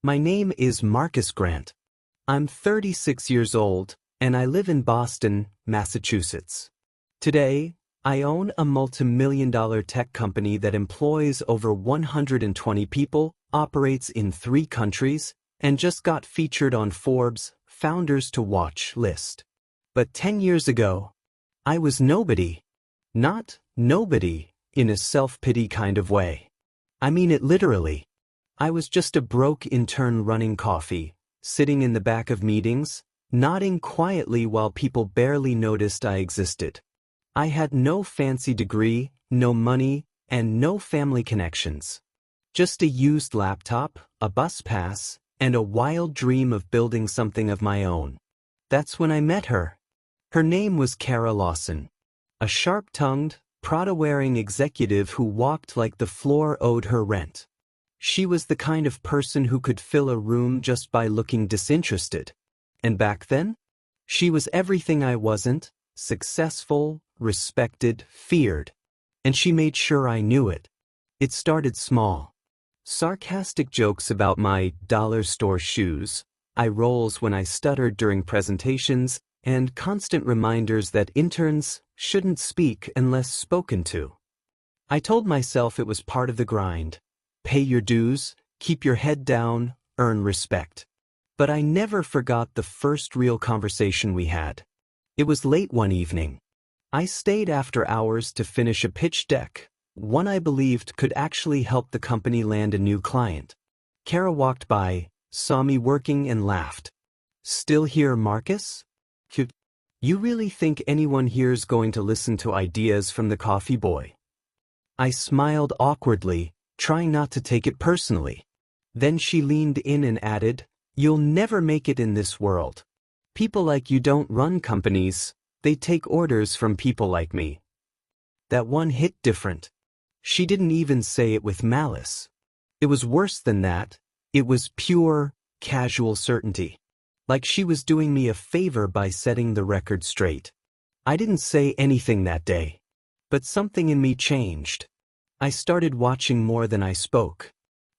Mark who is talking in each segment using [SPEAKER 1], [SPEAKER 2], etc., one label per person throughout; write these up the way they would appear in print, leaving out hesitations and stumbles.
[SPEAKER 1] My name is Marcus Grant. I'm 36 years old, and I live in Boston, Massachusetts. Today, I own a multi-million-dollar tech company that employs over 120 people, operates in 3 countries, and just got featured on Forbes' Founders to Watch list. But 10 years ago, I was nobody. Not nobody in a self-pity kind of way. I mean it literally. I was just a broke intern running coffee, sitting in the back of meetings, nodding quietly while people barely noticed I existed. I had no fancy degree, no money, and no family connections. Just a used laptop, a bus pass, and a wild dream of building something of my own. That's when I met her. Her name was Kara Lawson, a sharp-tongued, Prada-wearing executive who walked like the floor owed her rent. She was the kind of person who could fill a room just by looking disinterested. And back then, she was everything I wasn't: successful, respected, feared. And she made sure I knew it. It started small. Sarcastic jokes about my dollar store shoes, eye rolls when I stuttered during presentations, and constant reminders that interns shouldn't speak unless spoken to. I told myself it was part of the grind. Pay your dues, keep your head down, earn respect. But I never forgot the first real conversation we had. It was late one evening. I stayed after hours to finish a pitch deck, one I believed could actually help the company land a new client. Kara walked by, saw me working, and laughed. "Still here, Marcus? You really think anyone here's going to listen to ideas from the coffee boy?" I smiled awkwardly, trying not to take it personally. Then she leaned in and added, "You'll never make it in this world. People like you don't run companies, they take orders from people like me." That one hit different. She didn't even say it with malice. It was worse than that. It was pure, casual certainty. Like she was doing me a favor by setting the record straight. I didn't say anything that day. But something in me changed. I started watching more than I spoke,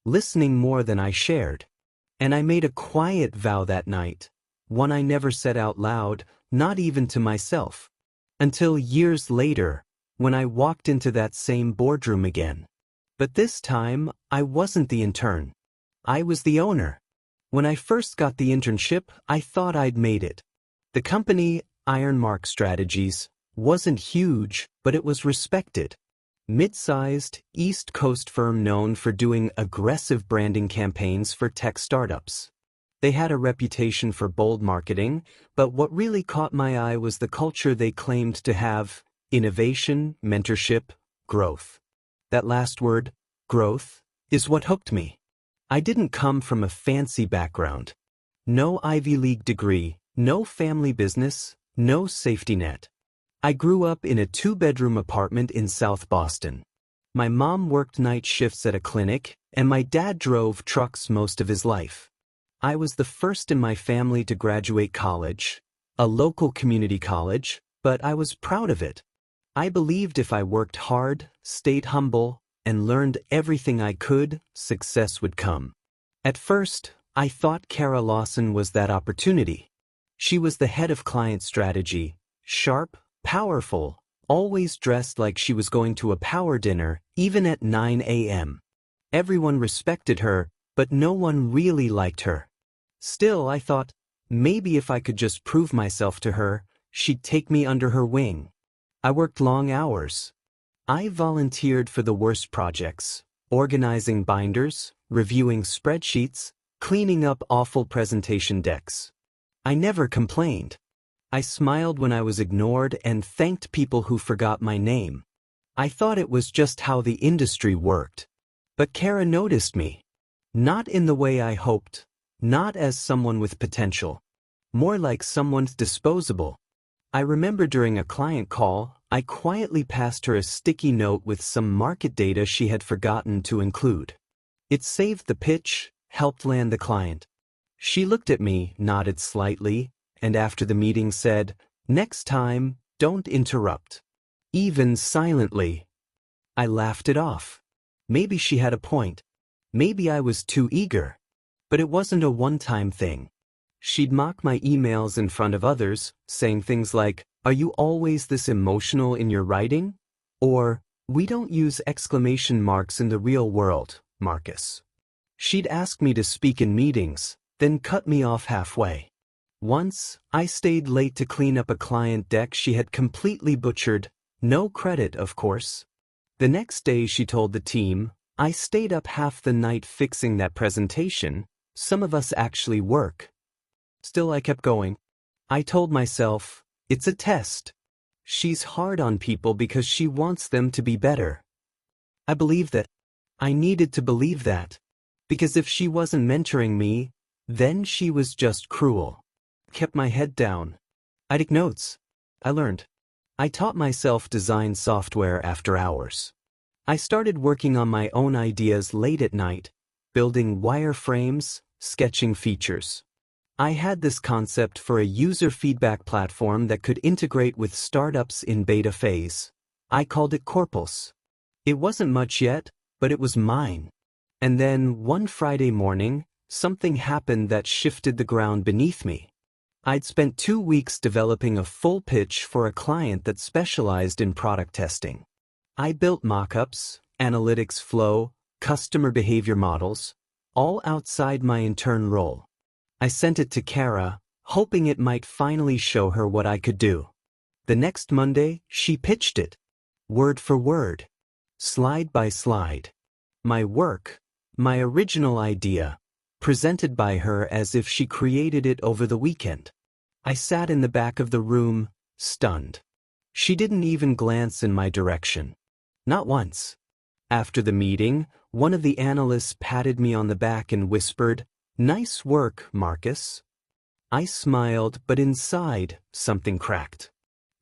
[SPEAKER 1] listening more than I shared. And I made a quiet vow that night, one I never said out loud, not even to myself. Until years later, when I walked into that same boardroom again. But this time, I wasn't the intern. I was the owner. When I first got the internship, I thought I'd made it. The company, Ironmark Strategies, wasn't huge, but it was respected. Mid-sized, East Coast firm known for doing aggressive branding campaigns for tech startups. They had a reputation for bold marketing, but what really caught my eye was the culture they claimed to have: innovation, mentorship, growth. That last word, growth, is what hooked me. I didn't come from a fancy background. No Ivy League degree, no family business, no safety net. I grew up in a 2-bedroom apartment in South Boston. My mom worked night shifts at a clinic, and my dad drove trucks most of his life. I was the first in my family to graduate college, a local community college, but I was proud of it. I believed if I worked hard, stayed humble, and learned everything I could, success would come. At first, I thought Kara Lawson was that opportunity. She was the head of client strategy, sharp, powerful, always dressed like she was going to a power dinner, even at 9 a.m. Everyone respected her, but no one really liked her. Still, I thought, maybe if I could just prove myself to her, she'd take me under her wing. I worked long hours. I volunteered for the worst projects, organizing binders, reviewing spreadsheets, cleaning up awful presentation decks. I never complained. I smiled when I was ignored and thanked people who forgot my name. I thought it was just how the industry worked. But Kara noticed me. Not in the way I hoped, not as someone with potential. More like someone's disposable. I remember during a client call, I quietly passed her a sticky note with some market data she had forgotten to include. It saved the pitch, helped land the client. She looked at me, nodded slightly, and after the meeting said, "Next time, don't interrupt." Even silently. I laughed it off. Maybe she had a point. Maybe I was too eager. But it wasn't a one-time thing. She'd mock my emails in front of others, saying things like, "Are you always this emotional in your writing?" Or, "We don't use exclamation marks in the real world, Marcus." She'd ask me to speak in meetings, then cut me off halfway. Once, I stayed late to clean up a client deck she had completely butchered, no credit, of course. The next day she told the team, "I stayed up half the night fixing that presentation. Some of us actually work." Still, I kept going. I told myself, it's a test. She's hard on people because she wants them to be better. I believed that. I needed to believe that. Because if she wasn't mentoring me, then she was just cruel. Kept my head down. I took notes. I learned. I taught myself design software after hours. I started working on my own ideas late at night, building wireframes, sketching features. I had this concept for a user feedback platform that could integrate with startups in beta phase. I called it Corpus. It wasn't much yet, but it was mine. And then, one Friday morning, something happened that shifted the ground beneath me. I'd spent 2 weeks developing a full pitch for a client that specialized in product testing. I built mockups, analytics flow, customer behavior models, all outside my intern role. I sent it to Kara, hoping it might finally show her what I could do. The next Monday, she pitched it. Word for word. Slide by slide. My work, my original idea, presented by her as if she created it over the weekend. I sat in the back of the room, stunned. She didn't even glance in my direction. Not once. After the meeting, one of the analysts patted me on the back and whispered, "Nice work, Marcus." I smiled, but inside, something cracked.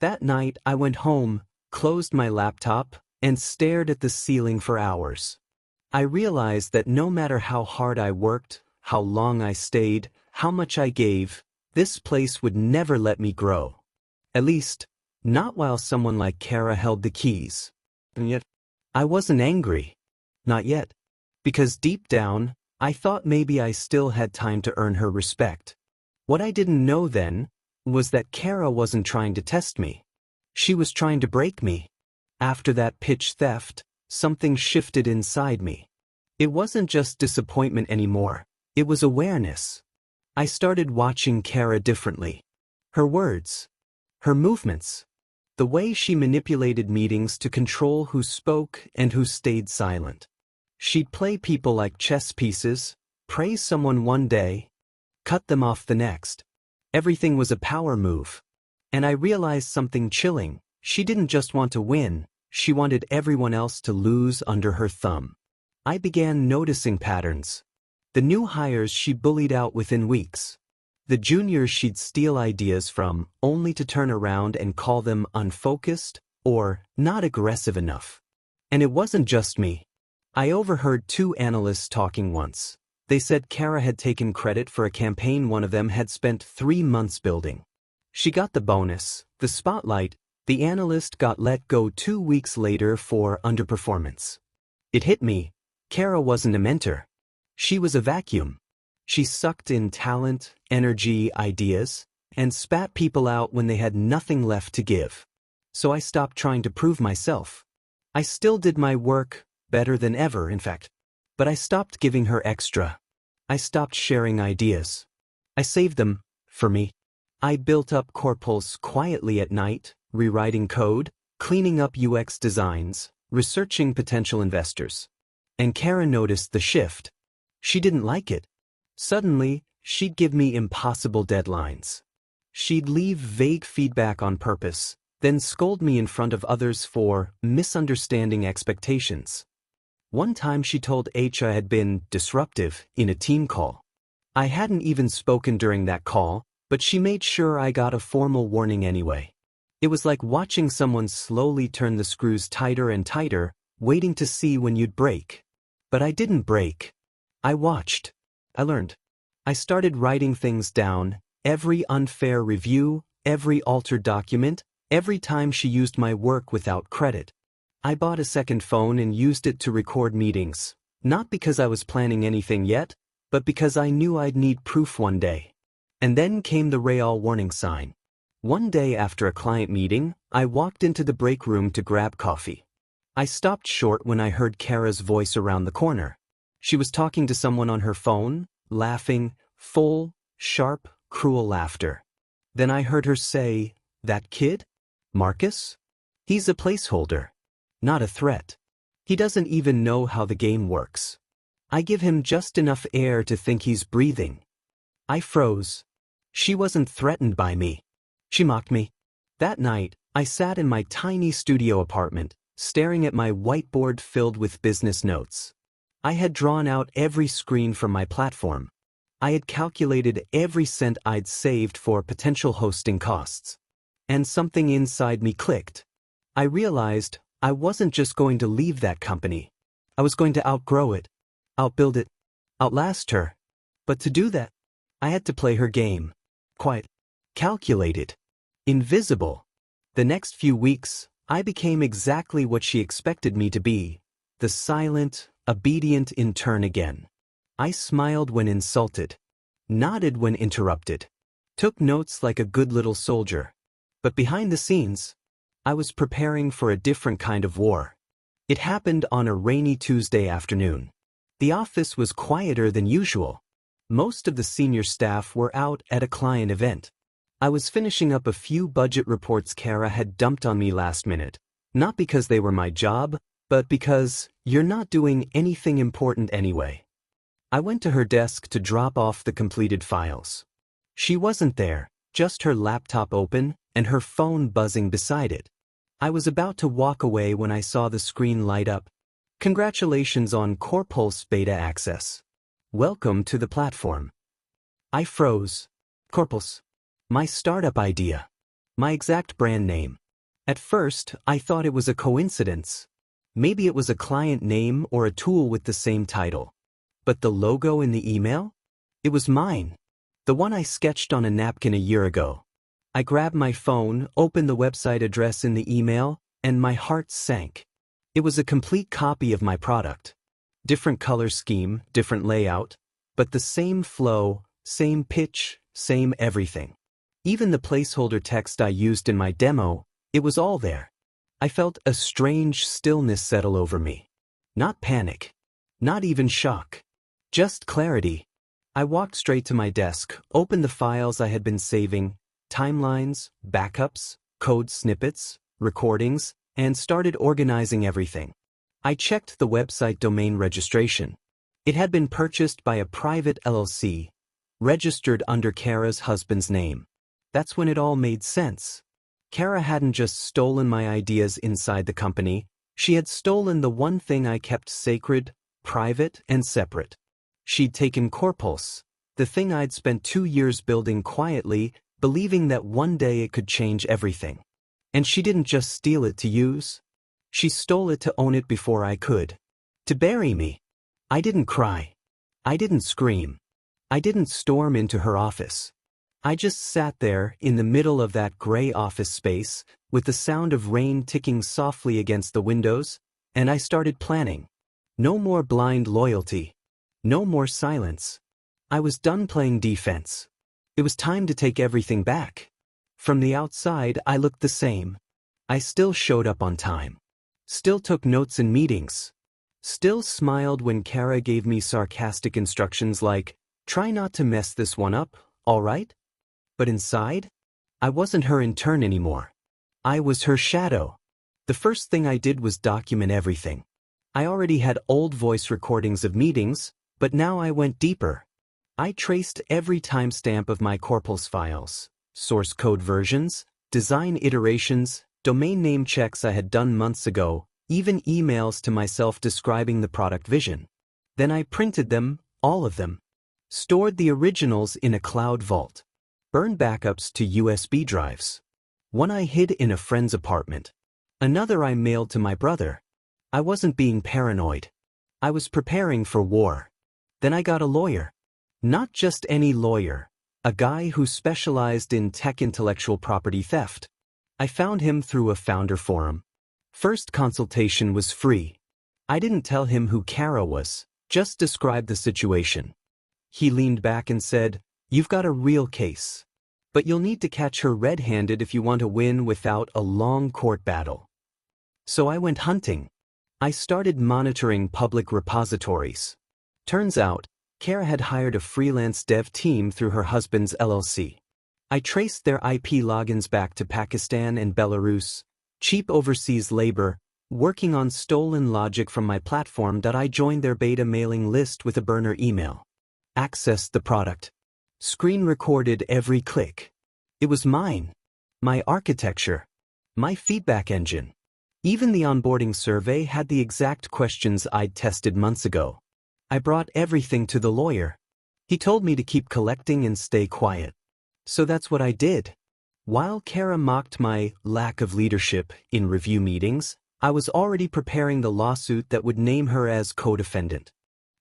[SPEAKER 1] That night, I went home, closed my laptop, and stared at the ceiling for hours. I realized that no matter how hard I worked, how long I stayed, how much I gave, this place would never let me grow. At least, not while someone like Kara held the keys. And yet, I wasn't angry. Not yet. Because deep down, I thought maybe I still had time to earn her respect. What I didn't know then was that Kara wasn't trying to test me. She was trying to break me. After that pitch theft, something shifted inside me. It wasn't just disappointment anymore. It was awareness. I started watching Kara differently. Her words, her movements, the way she manipulated meetings to control who spoke and who stayed silent. She'd play people like chess pieces, praise someone one day, cut them off the next. Everything was a power move. And I realized something chilling. She didn't just want to win, she wanted everyone else to lose under her thumb. I began noticing patterns. The new hires she bullied out within weeks. The juniors she'd steal ideas from, only to turn around and call them unfocused or not aggressive enough. And it wasn't just me. I overheard 2 analysts talking once. They said Kara had taken credit for a campaign one of them had spent 3 months building. She got the bonus, the spotlight. The analyst got let go 2 weeks later for underperformance. It hit me. Kara wasn't a mentor. She was a vacuum. She sucked in talent, energy, ideas, and spat people out when they had nothing left to give. So I stopped trying to prove myself. I still did my work, better than ever, in fact. But I stopped giving her extra. I stopped sharing ideas. I saved them, for me. I built up Corpus quietly at night, rewriting code, cleaning up UX designs, researching potential investors. And Kara noticed the shift. She didn't like it. Suddenly, she'd give me impossible deadlines. She'd leave vague feedback on purpose, then scold me in front of others for misunderstanding expectations. One time she told H I had been disruptive in a team call. I hadn't even spoken during that call, but she made sure I got a formal warning anyway. It was like watching someone slowly turn the screws tighter and tighter, waiting to see when you'd break. But I didn't break. I watched. I learned. I started writing things down, every unfair review, every altered document, every time she used my work without credit. I bought a second phone and used it to record meetings, not because I was planning anything yet, but because I knew I'd need proof one day. And then came the Real warning sign. One day after a client meeting, I walked into the break room to grab coffee. I stopped short when I heard Kara's voice around the corner. She was talking to someone on her phone, laughing, full, sharp, cruel laughter. Then I heard her say, "That kid? Marcus? He's a placeholder, not a threat. He doesn't even know how the game works. I give him just enough air to think he's breathing." I froze. She wasn't threatened by me. She mocked me. That night, I sat in my tiny studio apartment, staring at my whiteboard filled with business notes. I had drawn out every screen from my platform. I had calculated every cent I'd saved for potential hosting costs. And something inside me clicked. I realized I wasn't just going to leave that company. I was going to outgrow it, outbuild it, outlast her. But to do that, I had to play her game. Quiet, calculated, invisible. The next few weeks, I became exactly what she expected me to be, the silent, obedient intern again. I smiled when insulted, nodded when interrupted, took notes like a good little soldier. But behind the scenes, I was preparing for a different kind of war. It happened on a rainy Tuesday afternoon. The office was quieter than usual. Most of the senior staff were out at a client event. I was finishing up a few budget reports Kara had dumped on me last minute, not because they were my job, but because you're not doing anything important anyway. I went to her desk to drop off the completed files. She wasn't there, just her laptop open and her phone buzzing beside it. I was about to walk away when I saw the screen light up. "Congratulations on CorePulse beta access. Welcome to the platform." I froze. CorePulse. My startup idea. My exact brand name. At first, I thought it was a coincidence. Maybe it was a client name or a tool with the same title. But the logo in the email? It was mine. The one I sketched on a napkin a year ago. I grabbed my phone, opened the website address in the email, and my heart sank. It was a complete copy of my product. Different color scheme, different layout, but the same flow, same pitch, same everything. Even the placeholder text I used in my demo, it was all there. I felt a strange stillness settle over me. Not panic. Not even shock. Just clarity. I walked straight to my desk, opened the files I had been saving, timelines, backups, code snippets, recordings, and started organizing everything. I checked the website domain registration. It had been purchased by a private LLC, registered under Kara's husband's name. That's when it all made sense. Kara hadn't just stolen my ideas inside the company, she had stolen the one thing I kept sacred, private, and separate. She'd taken CorePulse, the thing I'd spent 2 years building quietly, believing that one day it could change everything. And she didn't just steal it to use. She stole it to own it before I could. To bury me. I didn't cry. I didn't scream. I didn't storm into her office. I just sat there in the middle of that gray office space, with the sound of rain ticking softly against the windows, and I started planning. No more blind loyalty. No more silence. I was done playing defense. It was time to take everything back. From the outside, I looked the same. I still showed up on time. Still took notes in meetings. Still smiled when Kara gave me sarcastic instructions like, "Try not to mess this one up, all right?" But inside, I wasn't her intern anymore. I was her shadow. The first thing I did was document everything. I already had old voice recordings of meetings, but now I went deeper. I traced every timestamp of my CorePulse files, source code versions, design iterations, domain name checks I had done months ago, even emails to myself describing the product vision. Then I printed them, all of them. Stored the originals in a cloud vault. Burned backups to USB drives. One I hid in a friend's apartment. Another I mailed to my brother. I wasn't being paranoid. I was preparing for war. Then I got a lawyer. Not just any lawyer. A guy who specialized in tech intellectual property theft. I found him through a founder forum. First consultation was free. I didn't tell him who Kara was, just described the situation. He leaned back and said, "You've got a real case. But you'll need to catch her red-handed if you want to win without a long court battle." So I went hunting. I started monitoring public repositories. Turns out, Kara had hired a freelance dev team through her husband's LLC. I traced their IP logins back to Pakistan and Belarus, cheap overseas labor, working on stolen logic from my platform. I joined their beta mailing list with a burner email. Accessed the product. Screen recorded every click. It was mine. My architecture. My feedback engine. Even the onboarding survey had the exact questions I'd tested months ago. I brought everything to the lawyer. He told me to keep collecting and stay quiet. So that's what I did. While Kara mocked my lack of leadership in review meetings, I was already preparing the lawsuit that would name her as co-defendant.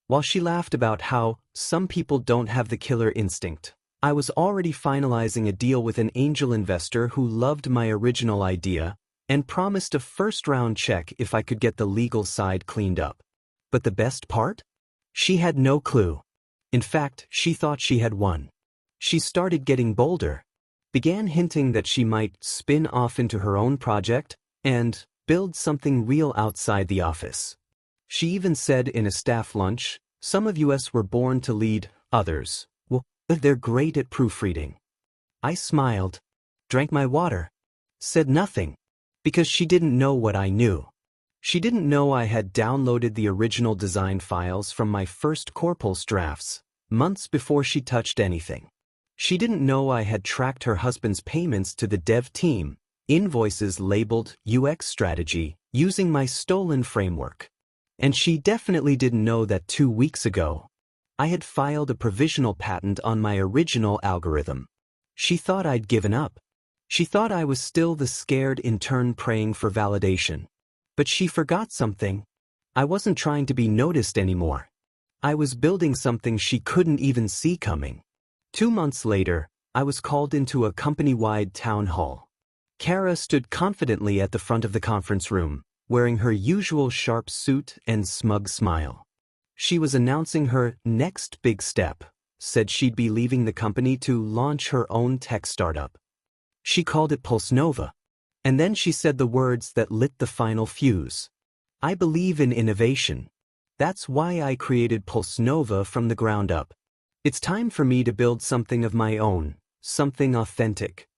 [SPEAKER 1] While she laughed about how some people don't have the killer instinct, I was already finalizing a deal with an angel investor who loved my original idea and promised a first-round check if I could get the legal side cleaned up. But the best part? She had no clue. In fact, she thought she had won. She started getting bolder, began hinting that she might spin off into her own project and build something real outside the office. She even said in a staff lunch, "Some of us were born to lead, others, well, they're great at proofreading." I smiled, drank my water, said nothing, because she didn't know what I knew. She didn't know I had downloaded the original design files from my first Corpulse drafts, months before she touched anything. She didn't know I had tracked her husband's payments to the dev team, invoices labeled UX strategy, using my stolen framework. And she definitely didn't know that 2 weeks ago, I had filed a provisional patent on my original algorithm. She thought I'd given up. She thought I was still the scared intern praying for validation. But she forgot something. I wasn't trying to be noticed anymore. I was building something she couldn't even see coming. 2 months later, I was called into a company-wide town hall. Kara stood confidently at the front of the conference room, wearing her usual sharp suit and smug smile. She was announcing her next big step, said she'd be leaving the company to launch her own tech startup. She called it PulseNova. And then she said the words that lit the final fuse. "I believe in innovation. That's why I created PulseNova from the ground up. It's time for me to build something of my own, something authentic."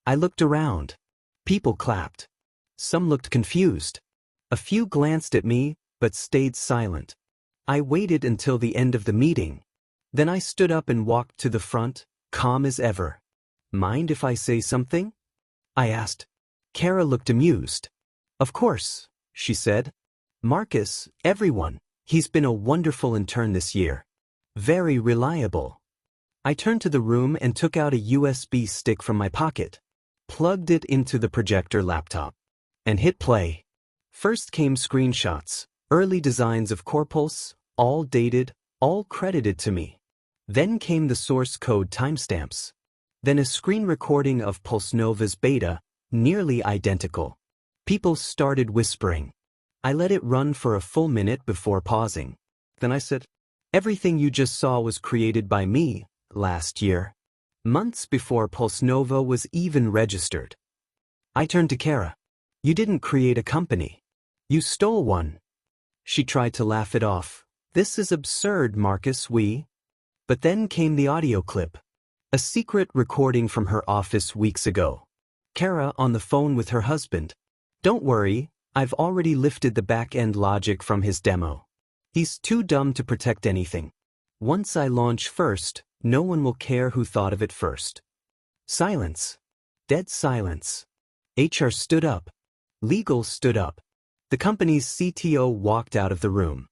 [SPEAKER 1] I looked around. People clapped. Some looked confused. A few glanced at me, but stayed silent. I waited until the end of the meeting. Then I stood up and walked to the front, calm as ever. "Mind if I say something?" I asked. Kara looked amused. "Of course," she said. "Marcus, everyone, he's been a wonderful intern this year. Very reliable." I turned to the room and took out a USB stick from my pocket, plugged it into the projector laptop, and hit play. First came screenshots, early designs of Corpulse, all dated, all credited to me. Then came the source code timestamps. Then a screen recording of PulseNova's beta, nearly identical. People started whispering. I let it run for a full minute before pausing. Then I said, "Everything you just saw was created by me, last year. Months before PulseNova was even registered." I turned to Kara. "You didn't create a company. You stole one." She tried to laugh it off. "This is absurd, Marcus, But then came the audio clip. A secret recording from her office weeks ago. Kara on the phone with her husband. "Don't worry, I've already lifted the back-end logic from his demo. He's too dumb to protect anything. Once I launch first, no one will care who thought of it first." Silence. Dead silence. HR stood up. Legal stood up. The company's CTO walked out of the room.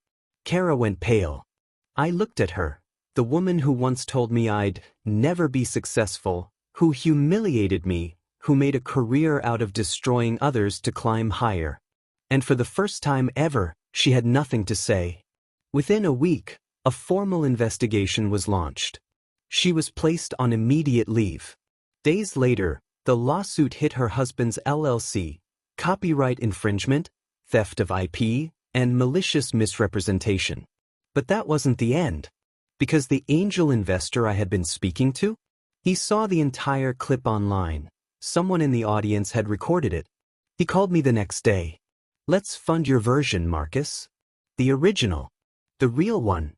[SPEAKER 1] Kara went pale. I looked at her, the woman who once told me I'd never be successful, who humiliated me, who made a career out of destroying others to climb higher. And for the first time ever, she had nothing to say. Within a week, a formal investigation was launched. She was placed on immediate leave. Days later, the lawsuit hit her husband's LLC, copyright infringement, theft of IP, and malicious misrepresentation. But that wasn't the end. Because the angel investor I had been speaking to? He saw the entire clip online. Someone in the audience had recorded it. He called me the next day. Let's fund your version, Marcus. The original. The real one.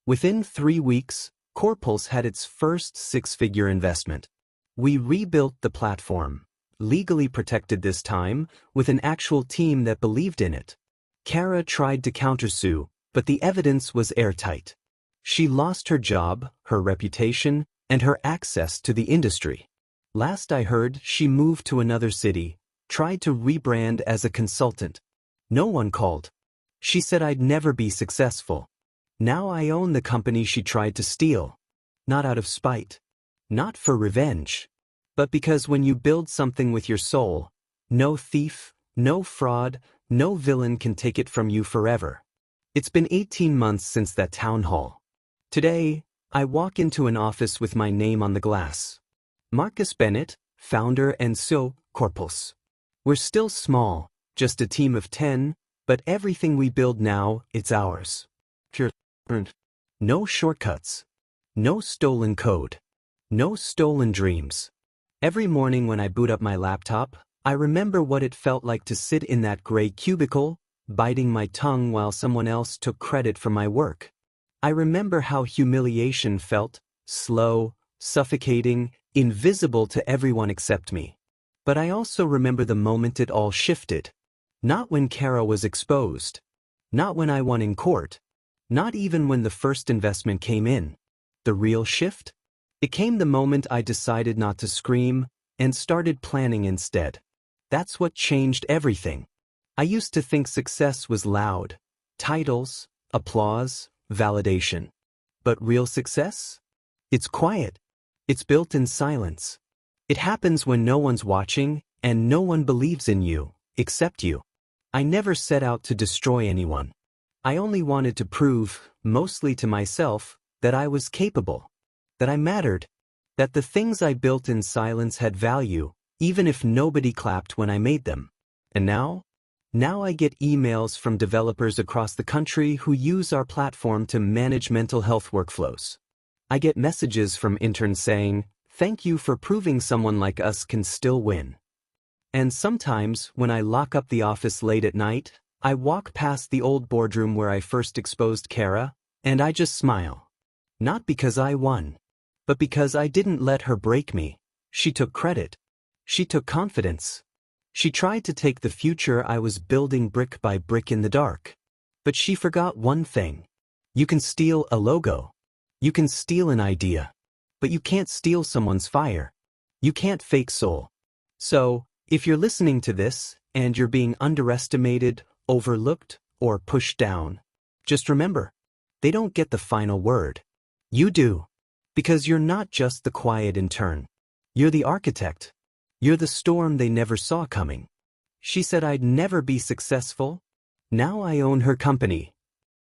[SPEAKER 1] Within 3 weeks, Corpulse had its first 6-figure investment. We rebuilt the platform, legally protected this time, with an actual team that believed in it. Kara tried to countersue, but the evidence was airtight. She lost her job, her reputation, and her access to the industry. Last I heard, she moved to another city, tried to rebrand as a consultant. No one called. She said I'd never be successful. Now I own the company she tried to steal. Not out of spite. Not for revenge. But because when you build something with your soul, no thief, no fraud, no villain can take it from you forever. It's been 18 months since that town hall. Today, I walk into an office with my name on the glass. Marcus Bennett, founder and CEO, Corpulse. We're still small, just a team of 10, but everything we build now, it's ours. Pure. No shortcuts. No stolen code. No stolen dreams. Every morning when I boot up my laptop, I remember what it felt like to sit in that gray cubicle, biting my tongue while someone else took credit for my work. I remember how humiliation felt, slow, suffocating, invisible to everyone except me. But I also remember the moment it all shifted. Not when Kara was exposed. Not when I won in court. Not even when the first investment came in. The real shift? It came the moment I decided not to scream and started planning instead. That's what changed everything. I used to think success was loud. Titles, applause, validation. But real success? It's quiet. It's built in silence. It happens when no one's watching and no one believes in you, except you. I never set out to destroy anyone. I only wanted to prove, mostly to myself, that I was capable, that I mattered, that the things I built in silence had value, even if nobody clapped when I made them. And now? Now I get emails from developers across the country who use our platform to manage mental health workflows. I get messages from interns saying, "Thank you for proving someone like us can still win." And sometimes, when I lock up the office late at night, I walk past the old boardroom where I first exposed Kara, and I just smile. Not because I won, but because I didn't let her break me. She took credit. She took confidence. She tried to take the future I was building brick by brick in the dark. But she forgot one thing. You can steal a logo. You can steal an idea. But you can't steal someone's fire. You can't fake soul. So, if you're listening to this, and you're being underestimated, overlooked, or pushed down, just remember, they don't get the final word. You do. Because you're not just the quiet intern. You're the architect. You're the storm they never saw coming. She said I'd never be successful. Now I own her company.